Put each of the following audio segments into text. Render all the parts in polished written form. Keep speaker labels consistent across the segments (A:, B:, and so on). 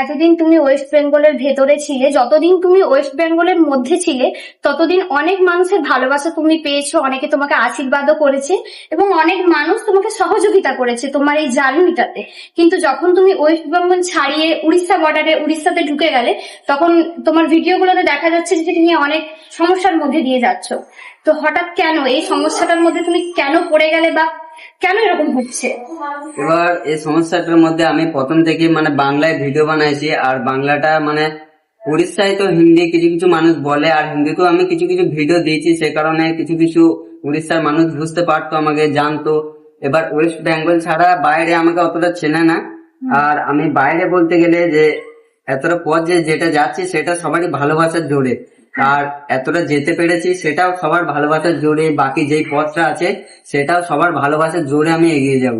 A: এতদিন তুমি ওয়েস্ট বেঙ্গলের ভেতরে ছিলে, যতদিন তুমি ওয়েস্ট বেঙ্গলের মধ্যে ছিলে ততদিন অনেক মানুষের ভালোবাসা তুমি পেয়েছো, অনেকে তোমাকে আশীর্বাদও করেছে এবং অনেক মানুষ তোমাকে সহযোগিতা করেছে তোমার এই জার্নিটাতে। কিন্তু যখন তুমি ওয়েস্ট বেঙ্গল ছাড়িয়ে উড়িষ্যা বর্ডারে উড়িষ্যাতে ঢুকে গেলে, তখন তোমার ভিডিওগুলোতে দেখা যাচ্ছে যে তুমি অনেক সমস্যার মধ্যে দিয়ে যাচ্ছ। তো হঠাৎ কেন এই সমস্যাটার মধ্যে তুমি কেন পড়ে গেলে, বা কেন এরকম হচ্ছে?
B: এবার এই সমস্যাটার মধ্যে আমি প্রথম থেকে মানে বাংলায় ভিডিও বানাইছি, আর বাংলাটা মানে উড়িষ্যায় তো হিন্দি কিছু কিছু মানুষ বলে, আর হিন্দিতেও আমি কিছু কিছু ভিডিও দিয়েছি, সে কারণে কিছু কিছু উড়িষ্যার মানুষ বুঝতে পারতো, আমাকে জানতো। এবার ওয়েস্ট বেঙ্গল ছাড়া বাইরে আমাকে অতটা চেনে না। আর আমি বাইরে বলতে গেলে যে এতটা পথ যেটা যাচ্ছি সেটা সবারই ভালোবাসার জোরে, আর এতটা যেতে পেরেছি সেটাও সবার ভালোবাসার জোরে, বাকি যেই পথটা আছে সেটাও সবার ভালোবাসার জোরে আমি এগিয়ে যাব।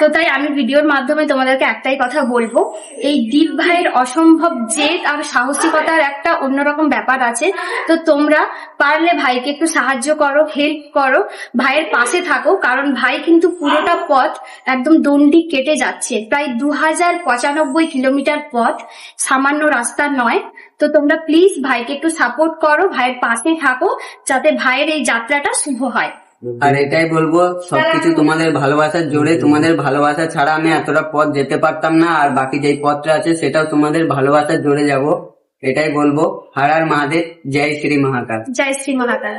A: তো তাই আমি ভিডিওর মাধ্যমে তোমাদেরকে একটাই কথা বলবো, এই দীপ ভাইয়ের অসম্ভব জেদ আর সাহসিকতার একটা অন্যরকম ব্যাপার আছে। তো তোমরা পারলে ভাইকে একটু সাহায্য করো, হেল্প করো, ভাইয়ের পাশে থাকো, কারণ ভাই কিন্তু পুরোটা পথ একদম দণ্ডি কেটে যাচ্ছে, প্রায় 2095 কিলোমিটার পথ, সামান্য রাস্তা নয়। তো তোমরা প্লিজ ভাইকে একটু সাপোর্ট করো, ভাইয়ের পাশে থাকো, যাতে ভাইয়ের এই যাত্রাটা শুভ হয়।
B: আর এটাই বলবো, সবকিছু তোমাদের ভালোবাসার জোরে, তোমাদের ভালোবাসা ছাড়া আমি এতটা পথ যেতে পারতাম না, আর বাকি যেই পথটা আছে সেটাও তোমাদের ভালোবাসার জোরে যাব। এটাই বলবো। হর হর মহাদেব, জয় শ্রী মহাকাল।
A: জয় শ্রী মহাকাল।